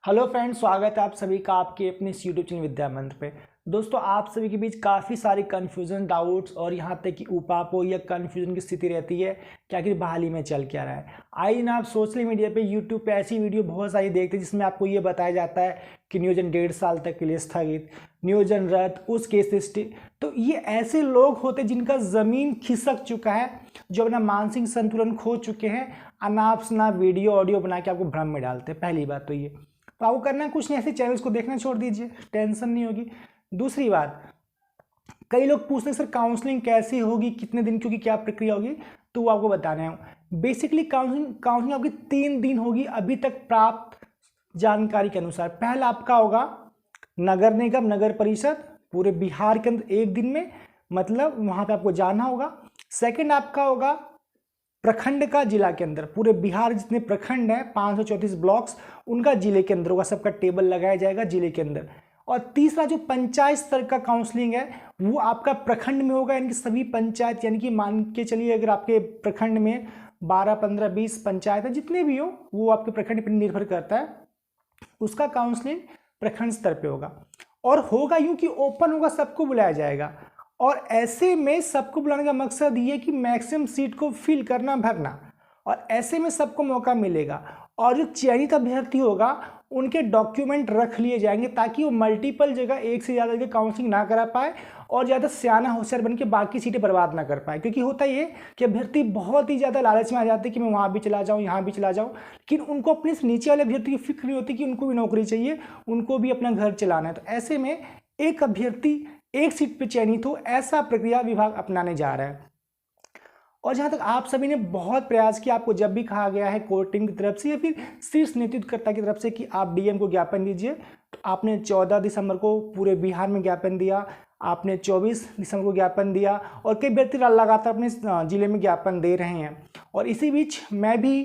Hello friends, स्वागत है आप सभी का आपके अपने इस यूट्यूब चैनल विद्या मंत्र पे। दोस्तों, आप सभी के बीच काफ़ी सारी कन्फ्यूज़न, डाउट्स और यहाँ तक कि उपापो या कन्फ्यूज़न की स्थिति रहती है कि आखिर बहाली में चल क्या रहा है। आइए ना, आप सोशल मीडिया पे, यूट्यूब पे ऐसी वीडियो बहुत सारी देखते हैं जिसमें आपको ये बताया जाता है कि नियोजन 1.5 साल तक के लिए स्थगित, नियोजन रद्द, उस केस से। तो ये ऐसे लोग होते जिनका ज़मीन खिसक चुका है, जो अपना मानसिक संतुलन खो चुके हैं, अनाप शनाप वीडियो ऑडियो बना के आपको भ्रम में डालते हैं। पहली बात तो ये, तो आपको करना है कुछ नहीं, ऐसे चैनल्स को देखना छोड़ दीजिए, टेंशन नहीं होगी। दूसरी बात, कई लोग पूछते हैं सर काउंसलिंग कैसी होगी, कितने दिन की होगी, क्या प्रक्रिया होगी, तो वो आपको बताना है। बेसिकली काउंसलिंग आपकी 3 दिन होगी अभी तक प्राप्त जानकारी के अनुसार। पहला आपका होगा नगर निगम, नगर परिषद, पूरे बिहार के अंदर 1 दिन में, मतलब वहां पे आपको जाना होगा। सेकंड आपका होगा प्रखंड का, जिला के अंदर, पूरे बिहार जितने प्रखंड हैं 534 ब्लॉक्स, उनका जिले के अंदर होगा, सबका टेबल लगाया जाएगा जिले के अंदर। और तीसरा जो पंचायत स्तर का काउंसलिंग है वो आपका प्रखंड में होगा, यानी कि सभी पंचायत, यानी कि मान के चलिए अगर आपके प्रखंड में 12, 15, 20 पंचायत है, जितने भी हो, वो आपके प्रखंड पर निर्भर करता है, उसका काउंसलिंग प्रखंड स्तर पे होगा। और होगा यूं कि ओपन होगा, सबको बुलाया जाएगा। और ऐसे में सबको बुलाने का मकसद ये कि मैक्सिमम सीट को फिल करना, भरना, और ऐसे में सबको मौका मिलेगा। और जो चयनित अभ्यर्थी होगा उनके डॉक्यूमेंट रख लिए जाएंगे ताकि वो मल्टीपल जगह, एक से ज़्यादा जगह काउंसलिंग ना करा पाए और ज़्यादा सियाना होशियार बन के बाकी सीटें बर्बाद ना कर पाए। क्योंकि होता ये कि अभ्यर्थी बहुत ही ज़्यादा लालच में आ जाते हैं कि मैं वहाँ भी चला जाऊँ, यहाँ भी चला जाऊँ, लेकिन उनको अपने नीचे वाले अभ्यर्थी की फिक्र नहीं होती कि उनको भी नौकरी चाहिए, उनको भी अपना घर चलाना है। तो ऐसे में एक अभ्यर्थी एक सीट पर चयनित हो, ऐसा प्रक्रिया विभाग अपनाने जा रहा है। और जहाँ तक आप सभी ने बहुत प्रयास किया, आपको जब भी कहा गया है कोर टीम की तरफ से या फिर शीर्ष नेतृत्वकर्ता की तरफ से कि आप डीएम को ज्ञापन दीजिए, तो आपने 14 दिसंबर को पूरे बिहार में ज्ञापन दिया, आपने 24 दिसंबर को ज्ञापन दिया, और कई व्यक्ति लगातार अपने जिले में ज्ञापन दे रहे हैं। और इसी बीच मैं भी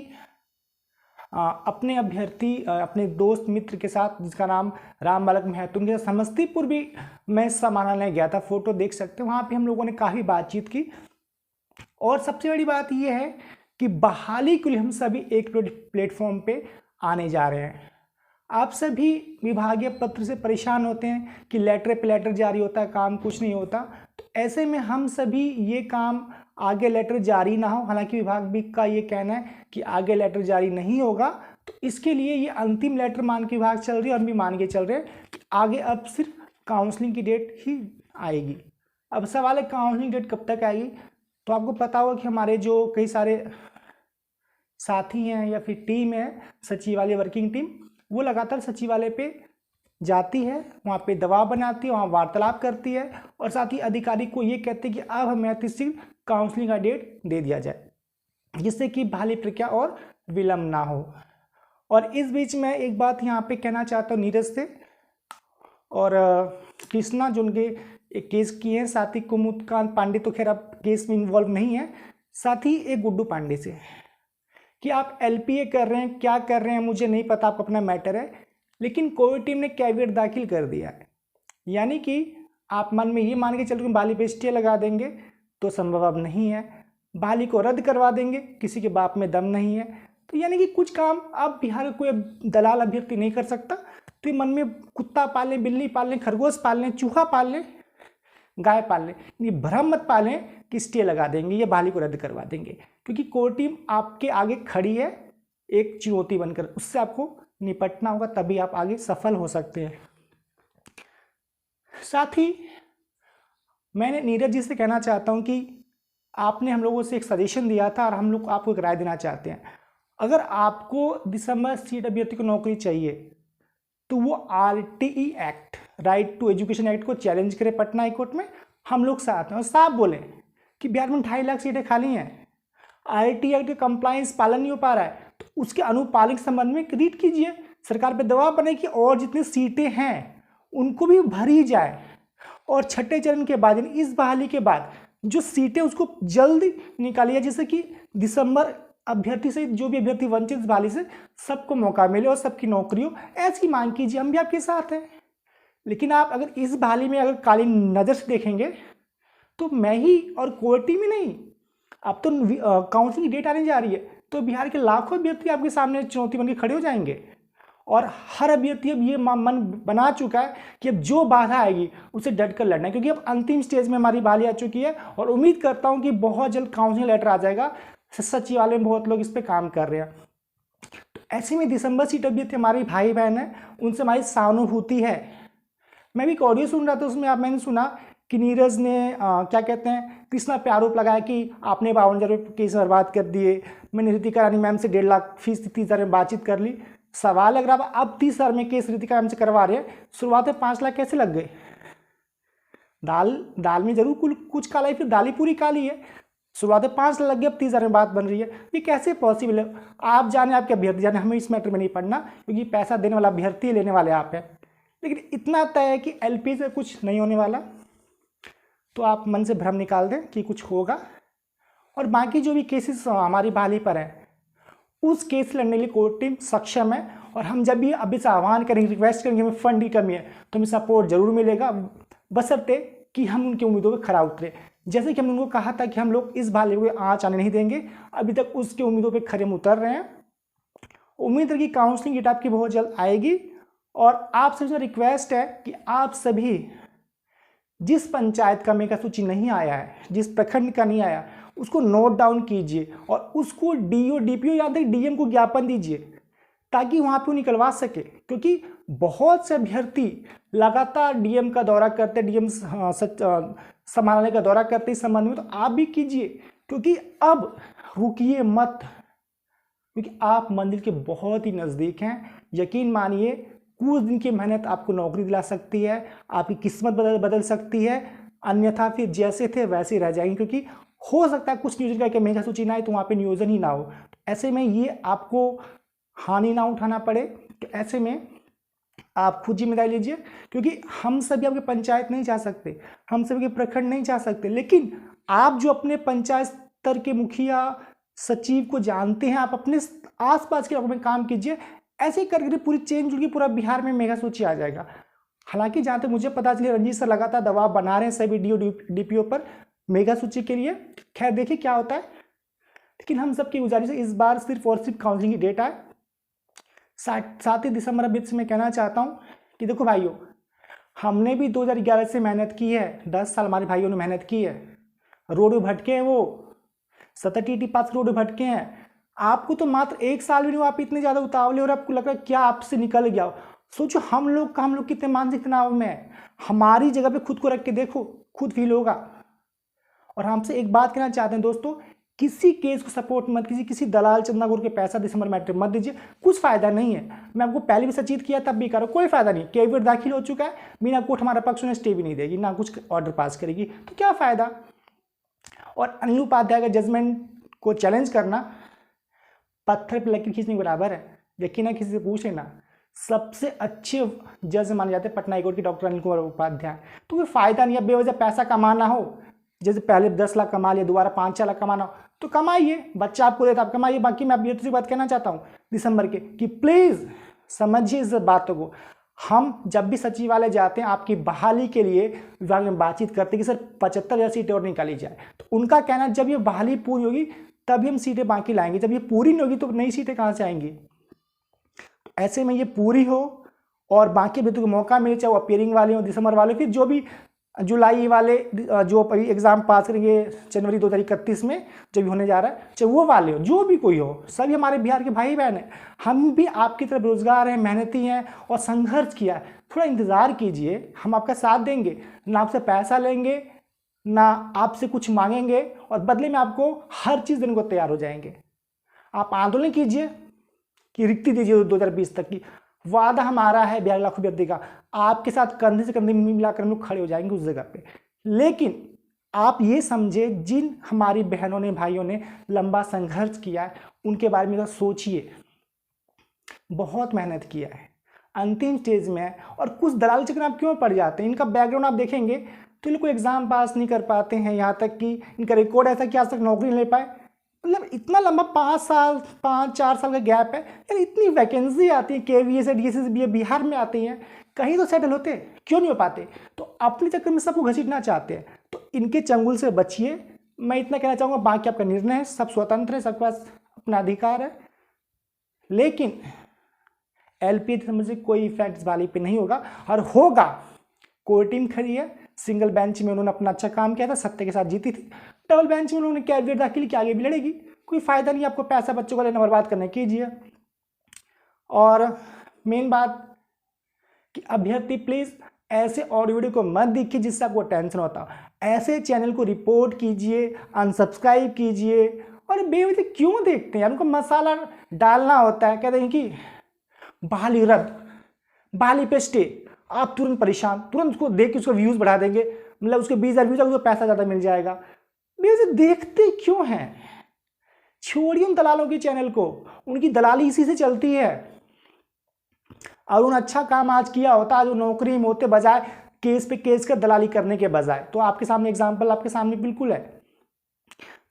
अपने अभ्यर्थी, अपने दोस्त मित्र के साथ, जिसका नाम राम बालक महतो, उनके साथ समस्तीपुर भी मैं समाहरणालय गया था, फोटो देख सकते हैं, वहाँ पे हम लोगों ने काफ़ी बातचीत की। और सबसे बड़ी बात यह है कि बहाली के लिए हम सभी एक प्लेटफॉर्म पे आने जा रहे हैं। आप सभी विभागीय पत्र से परेशान होते हैं कि लेटर पे लेटर जारी होता है, काम कुछ नहीं होता। तो ऐसे में हम सभी ये काम, आगे लेटर जारी ना हो, हालांकि विभाग भी का ये कहना है कि आगे लेटर जारी नहीं होगा, तो इसके लिए ये अंतिम लेटर मान के विभाग चल रही है और हम भी मान के चल रहे हैं कि आगे अब सिर्फ काउंसलिंग की डेट ही आएगी। अब सवाल है काउंसलिंग डेट कब तक आएगी। तो आपको पता होगा कि हमारे जो कई सारे साथी हैं या फिर टीम है, सचिवालय वर्किंग टीम, वो लगातार सचिवालय पे जाती है, वहाँ पे दबाव बनाती है, वहाँ वार्तालाप करती है, और साथ ही अधिकारी को ये कहते हैं कि अब हमें अतिशीघ्र काउंसलिंग का डेट दे दिया जाए, जिससे कि बहाली प्रक्रिया और विलम्ब ना हो। और इस बीच मैं एक बात यहाँ पे कहना चाहता हूँ नीरज से और कृष्णा, जो उनके एक केस किए हैं, साथ ही कुमुदकांत पांडे तो खैर अब केस में इन्वॉल्व नहीं है, साथ ही एक गुड्डू पांडे से, कि आप एलपीए कर रहे हैं, क्या कर रहे हैं मुझे नहीं पता, आपका अपना मैटर है, लेकिन कोई टीम ने कैविएट दाखिल कर दिया है। यानी कि आप मन में ये मान के चल रहे बहाली पे स्टे लगा देंगे, तो संभव अब नहीं है। बहाली को रद्द करवा देंगे, किसी के बाप में दम नहीं है। तो यानी कि कुछ काम अब बिहार का कोई दलाल अभ्यर्थी नहीं कर सकता। तो मन में कुत्ता पाल लें, बिल्ली पाल लें, खरगोश पाल लें, चूहा पाल लें, गाय पाल लें, ये भ्रम मत पालें कि स्टे लगा देंगे, ये बहाली को रद्द करवा देंगे, क्योंकि कोर टीम आपके आगे खड़ी है एक चुनौती बनकर, उससे आपको निपटना होगा, तभी आप आगे सफल हो सकते हैं। साथ ही मैंने नीरज जी से कहना चाहता हूं कि आपने हम लोगों से एक सजेशन दिया था और हम लोग आपको एक राय देना चाहते हैं। अगर आपको दिसंबर सीट अभ्यर्थी को नौकरी चाहिए तो वो RTE act, right to education act को चैलेंज करे पटना हाईकोर्ट में, हम लोग साथ हैं, और साफ बोले कि बिहार में 2.5 लाख सीटें खाली हैं, आरटीई एक्ट का कंप्लायंस पालन नहीं हो पा रहा है, तो उसके अनुपालन के संबंध में रीट कीजिए, सरकार पे दबाव बने कि और जितनी सीटें हैं उनको भी भरी जाए, और छठे चरण के बाद, यानी इस बहाली के बाद जो सीटें उसको जल्द निकालिए, जैसे कि दिसंबर अभ्यर्थी से जो भी अभ्यर्थी वंचित इस बहाली से, सबको मौका मिले और सबकी नौकरी हो, ऐसी मांग कीजिए, हम भी आपके साथ हैं। लेकिन आप अगर इस बहाली में अगर काली नज़र से देखेंगे तो मैं ही और कोर टीम ही नहीं, अब तो काउंसलिंग डेट आने जा रही है, तो बिहार के लाखों अभ्यर्थी आपके सामने चुनौती बनकर खड़े हो जाएंगे। और हर अभ्यर्थी अब ये मन बना चुका है कि अब जो बाधा आएगी उसे डट कर लड़ना है, क्योंकि अब अंतिम स्टेज में हमारी बारी आ चुकी है और उम्मीद करता हूँ कि बहुत जल्द काउंसलिंग लेटर आ जाएगा। सचिवालय में बहुत लोग इस पर काम कर रहे हैं। तो ऐसे में दिसंबर सीट अभ्यर्थी हमारे भाई बहन है, उनसे हमारी सहानुभूति है। मैं भी एक ऑडियो सुन रहा था, उसमें मैंने सुना कि नीरज ने क्या कहते हैं कृष्णा पे आरोप लगाया कि आपने 52,000 रुपये केस बर्बाद कर दिए। मैंने रितिका रानी मैम से 1.5 लाख फीस 30,000 में बातचीत कर ली। सवाल अगर आप अब 30,000 में केस रितिका मैम से करवा रहे हैं, शुरुआत में 5 लाख कैसे लग गए? दाल में जरूर कुछ काला है, फिर दाल ही पूरी काली है। शुरुआत में 5 लाख लग गए, अब 30,000 में बात बन रही है। ये कैसे पॉसिबल है? आप जाने, आपके अभ्यर्थी जाने, हमें इस मैटर में नहीं पढ़ना, क्योंकि पैसा देने वाला अभ्यर्थी, लेने वाले आप हैं। लेकिन इतना तय है कि एलपी से कुछ नहीं होने वाला, तो आप मन से भ्रम निकाल दें कि कुछ होगा। और बाकी जो भी केसेस हमारी बहाली पर हैं, उस केस लड़ने के लिए कोर्ट टीम सक्षम है। और हम जब भी अभी से आह्वान करेंगे, रिक्वेस्ट करेंगे, हमें फंड की कमी है, तो हमें सपोर्ट जरूर मिलेगा, बशर्ते कि हम उनकी उम्मीदों पर खरा उतरे। जैसे कि हमने उनको कहा था कि हम लोग इस बहाली को आँच आने नहीं देंगे, अभी तक उसके उम्मीदों पर खरे में उतर रहे हैं। उम्मीद है कि काउंसलिंग डेट आपकी बहुत जल्द आएगी। और आप सबसे रिक्वेस्ट है कि आप सभी, जिस पंचायत का मेगा सूची नहीं आया है, जिस प्रखंड का नहीं आया, उसको नोट डाउन कीजिए और उसको डीओ डीपीओ या डीएम को ज्ञापन दीजिए, ताकि वहाँ पे वो निकलवा सके। क्योंकि बहुत से अभ्यर्थी लगातार डीएम का दौरा करते, डीएम समाहरणालय का दौरा करते इस संबंध में, तो आप भी कीजिए, क्योंकि अब रुकिए मत, क्योंकि आप मंदिर के बहुत ही नज़दीक हैं। यकीन मानिए, कुछ दिन की मेहनत आपको नौकरी दिला सकती है, आपकी किस्मत बदल सकती है, अन्यथा फिर जैसे थे वैसे रह जाएंगे। क्योंकि हो सकता है कुछ नियोजन का मेगा सूची ना आए तो वहाँ पे नियोजन ही ना हो। ऐसे में ये आपको हानि ना उठाना पड़े, तो ऐसे में आप खुद जिम्मेदारी लीजिए। क्योंकि हम सभी आपके पंचायत नहीं जा सकते, हम सभी के प्रखंड नहीं जा सकते, लेकिन आप जो अपने पंचायत स्तर के मुखिया सचिव को जानते हैं, आप अपने आसपास के इलाकों में काम कीजिए। ऐसे ही करके पूरी चेन जुड़ के पूरा बिहार में मेगा सूची आ जाएगा। हालांकि जहाँ तक मुझे पता चले, रंजीत सर लगातार दबाव बना रहे हैं सभी डीओ डीपीओ पर मेगा सूची के लिए। खैर देखिए क्या होता है, लेकिन हम सबकी गुजारिश है इस बार सिर्फ और सिर्फ काउंसलिंग की डेट है 7 दिसंबर। अभी से मैं कहना चाहता हूँ कि देखो भाइयों, हमने भी 2011 से मेहनत की है, 10 साल हमारे भाइयों ने मेहनत की है, रोड में भटके हैं, वो 70 पास रोड में भटके हैं। आपको तो मात्र 1 साल भी नहीं, आप इतने ज़्यादा उतावले और आपको लग रहा है क्या आपसे निकल गया। सोचो हम लोग कितने मानसिक तनाव में है। हमारी जगह पे खुद को रख के देखो, खुद फील होगा। और हमसे एक बात कहना चाहते हैं दोस्तों, किसी केस को सपोर्ट मत कीजिए, किसी दलाल चंदागुर के पैसा दिसंबर मैटर मत दीजिए, कुछ फायदा नहीं है। मैं आपको पहले भी सचेत किया, तब भी करो, कोई फायदा नहीं। कैविएट दाखिल हो चुका है, बिना कोर्ट हमारा पक्ष में स्टे भी नहीं देगी, ना कुछ ऑर्डर पास करेगी, तो क्या फायदा। और अनिल उपाध्याय का जजमेंट को चैलेंज करना पत्थर पर लकीर खींचने के बराबर है। यकीन है, किसी से पूछ लेना, सबसे अच्छे जज माने जाते हैं पटना हाईकोर्ट के डॉक्टर अनिल कुमार उपाध्याय। तो कोई फायदा नहीं है, बेवजह पैसा कमाना हो, जैसे पहले 10 लाख कमा लिया, दोबारा 5-4 लाख कमाना हो तो कमाइए, बच्चा आपको देता आप कमाइए। बाकी मैं अभ्यर्थी से बात कहना चाहता हूँ दिसंबर के, कि प्लीज़ समझिए इस बातों को। हम जब भी सचिवालय जाते हैं आपकी बहाली के लिए विभाग में बातचीत करते हैं कि सर 75,000 सीटें और निकाली जाए, तो उनका कहना जब ये बहाली पूरी होगी तभी हम सीटें बाकी लाएंगे, जब ये पूरी नहीं होगी तो नई सीटें कहाँ से आएंगी। ऐसे में ये पूरी हो और बाकी अभ्यर्थियों को मौका मिले, चाहे वो अपियरिंग वाले हो, दिसंबर वाले, फिर जो भी जुलाई वाले जो एग्ज़ाम पास करेंगे जनवरी 2031 में जो भी होने जा रहा है, चाहे वो वाले हो, जो भी कोई हो, सभी हमारे बिहार के भाई बहन हैं। हम भी आपकी तरह बेरोजगार हैं, मेहनती हैं और संघर्ष किया है। थोड़ा इंतज़ार कीजिए, हम आपका साथ देंगे, ना आपसे पैसा लेंगे, ना आपसे कुछ मांगेंगे, और बदले में आपको हर चीज़ देने को तैयार हो जाएंगे। आप आंदोलन कीजिए कि रिक्ति दीजिए 2020 तक की, वादा हमारा है बिहार लाखों अभ्यर्थी का, आपके साथ कंधे से कंधे मिलाकर हम लोग खड़े हो जाएंगे उस जगह पे। लेकिन आप ये समझे, जिन हमारी बहनों ने भाइयों ने लंबा संघर्ष किया है उनके बारे में सोचिए, बहुत मेहनत किया है, अंतिम स्टेज में है। और कुछ दलाल चक्कर आप क्यों पड़ जाते हैं, इनका बैकग्राउंड आप देखेंगे तो ये कोई एग्जाम पास नहीं कर पाते हैं, यहाँ तक कि इनका रिकॉर्ड ऐसा कि आज तक नौकरी नहीं ले पाए। मतलब इतना लंबा 5-4 साल का गैप है यार, इतनी वैकेंसी आती है KVS DSS भी बिहार में आती हैं, कहीं तो सेटल होते, क्यों नहीं हो पाते। तो अपने चक्कर में सबको घसीटना चाहते हैं, तो इनके चंगुल से बचिए। मैं इतना कहना चाहूँगा, बाकी आपका निर्णय है, सब स्वतंत्र है, सबके पास अपना अधिकार है। लेकिन LP समझिए कोई इफेक्ट इस बहाली पे नहीं होगा, और होगा कोई टीम खड़ी है, सिंगल बेंच में उन्होंने अपना अच्छा काम किया था, सत्ते के साथ जीती थी, डबल बेंच में उन्होंने कैवियट दाखिल किया, आगे भी लड़ेगी, कोई फायदा नहीं आपको पैसा बच्चों का लेना बर्बाद करना, कीजिए। और मेन बात कि अभ्यर्थी प्लीज ऐसे ऑडियो वीडियो को मत देखिए जिससे आपको टेंशन होता, ऐसे चैनल को रिपोर्ट कीजिए, अनसब्सक्राइब कीजिए। और बेवजह क्यों देखते हैं, उनको मसाला डालना होता है, कहते हैं कि बहाली रद्द, बहाली पे स्टे, आप तुरंत परेशान, तुरंत उसको देख के उसको व्यूज बढ़ा देंगे, मतलब उसके 20,000 व्यूज उसको पैसा ज़्यादा मिल जाएगा। बेवजह देखते क्यों हैं, छोड़िए उन दलालों के चैनल को, उनकी दलाली इसी से चलती है। और उन अच्छा काम आज किया होता, आज वो नौकरी में होते, बजाय केस पे केस का दलाली करने के बजाय। तो आपके सामने एग्जाम्पल आपके सामने बिल्कुल है,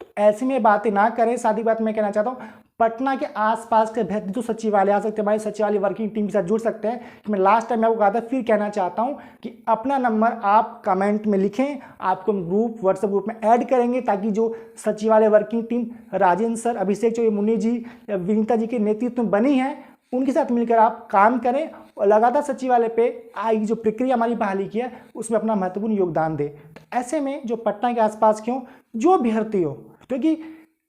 तो ऐसे में बातें ना करें। साथ ही बात मैं कहना चाहता हूँ, पटना के आसपास के अभ्यर्थी जो सचिवालय आ सकते हैं, हमारी सचिवालय वर्किंग टीम के साथ जुड़ सकते हैं। कि मैं लास्ट टाइम आपको कहा था, फिर कहना चाहता हूँ कि अपना नंबर आप कमेंट में लिखें, आपको हम ग्रुप व्हाट्सएप ग्रुप में ऐड करेंगे, ताकि जो सचिवालय वर्किंग टीम राजेंद्र सर, अभिषेक चौधरी, मुन्नी जी या विनीता जी के नेतृत्व में बनी है, उनके साथ मिलकर आप काम करें और लगातार सचिवालय पे आई जो प्रक्रिया हमारी बहाली की है उसमें अपना महत्वपूर्ण योगदान दें। तो ऐसे में जो पटना के आसपास क्यों जो अभ्यर्थी हो, क्योंकि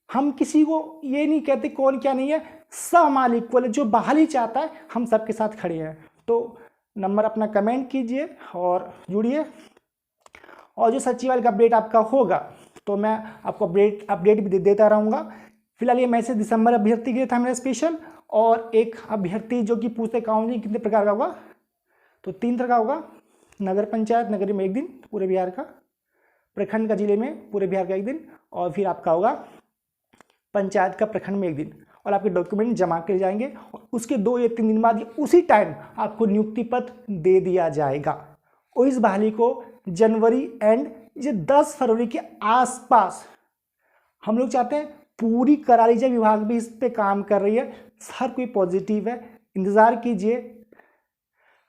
हम किसी को ये नहीं कहते कौन क्या नहीं है, सब हमारे इक्वल है, जो बहाली चाहता है हम सबके साथ खड़े हैं। तो नंबर अपना कमेंट कीजिए और जुड़िए, और जो सचिवालय का अपडेट आपका होगा तो मैं आपको अपडेट भी देता रहूँगा। फिलहाल ये मैसेज दिसंबर अभ्यर्थी के लिए था मेरा स्पेशल, और एक अभ्यर्थी जो कि पूछते काउंसलिंग कितने प्रकार का होगा, तो 3 तरह का होगा, नगर पंचायत नगरी में 1 दिन पूरे बिहार का, प्रखंड का जिले में पूरे बिहार का 1 दिन, और फिर आपका होगा पंचायत का प्रखंड में 1 दिन। और आपके डॉक्यूमेंट जमा करे जाएंगे और उसके 2 या 3 दिन बाद उसी टाइम आपको नियुक्ति पत्र दे दिया जाएगा। और इस बहाली को जनवरी एंड ये 10 फरवरी के आसपास हम लोग चाहते हैं पूरी करा लीजिए। विभाग भी इस पे काम कर रही है, हर कोई पॉजिटिव है, इंतजार कीजिए।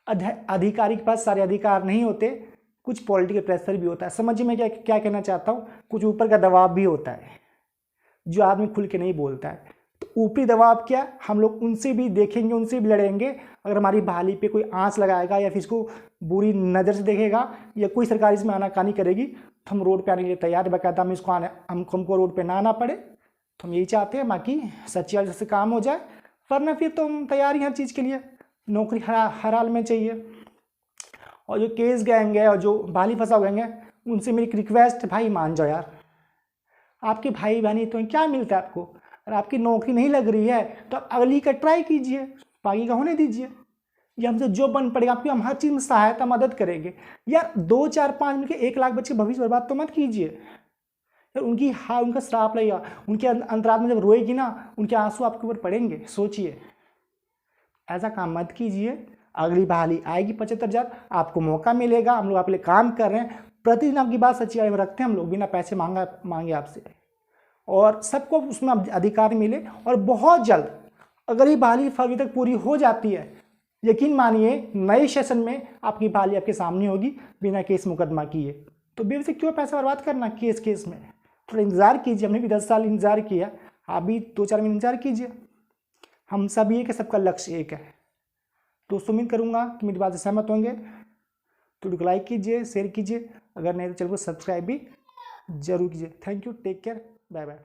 अधिकारी के पास सारे अधिकार नहीं होते, कुछ पॉलिटिकल प्रेशर भी होता है। समझिए मैं क्या कहना चाहता हूँ, कुछ ऊपर का दबाव भी होता है जो आदमी खुल के नहीं बोलता है। तो ऊपरी दबाव क्या, हम लोग उनसे भी देखेंगे, उनसे भी लड़ेंगे। अगर हमारी बहाली पे कोई आंच लगाएगा या फिर इसको बुरी नज़र से देखेगा या कोई सरकार इसमें आनाकानी करेगी तो हम रोड पे आने के लिए तैयार, बाकायदा हम इसको हमको रोड पे ना आना पड़े। तो हम यही चाहते हैं, बाकी सचिवालय से काम हो जाए, वरना फिर तो हम तैयार ही हर चीज़ के लिए, नौकरी हर हाल में चाहिए। और जो केस गैंग है और जो बहाली फंसा गैंग है, उनसे मेरी रिक्वेस्ट, भाई मान जाओ यार, आपके भाई बहनी तो क्या मिलता है आपको। अगर आपकी नौकरी नहीं लग रही है तो आप अगली का ट्राई कीजिए, बाकी का होने दीजिए। ये हमसे जो बन पड़ेगा आपकी, हम हर चीज़ में सहायता मदद करेंगे। यार 2 4 5 मिनट के 1 लाख बच्चे भविष्य बर्बाद तो मत कीजिए यार। उनका श्राप लगेगा, उनके अंतरात्मा जब रोएगी ना, उनके आंसू आपके ऊपर पड़ेंगे। सोचिए, ऐसा काम मत कीजिए। अगली बहाली आएगी 75,000, आपको मौका मिलेगा। हम लोग आपके लिए काम कर रहे हैं, प्रतिदिन आपकी बात सचिवालय में रखते हैं हम लोग, बिना पैसे मांगे आपसे, और सबको उसमें अधिकार मिले। और बहुत जल्द अगर ये बहाली फरवरी तक पूरी हो जाती है, यकीन मानिए नए सेशन में आपकी बहाली आपके सामने होगी बिना केस मुकदमा किए। तो बेवजह क्यों पैसा बर्बाद करना केस में। थोड़ा इंतजार कीजिए, हमने भी 10 साल इंतजार किया, आप भी 2-4 महीने इंतजार कीजिए। हम सब एक है, सबका लक्ष्य एक है। दोस्तों उम्मीद करूँगा कि मेरी बात से सहमत होंगे। तो वीडियो को लाइक कीजिए, शेयर कीजिए, अगर नहीं तो चैनल को सब्सक्राइब भी जरूर कीजिए। Thank you, take care, bye bye.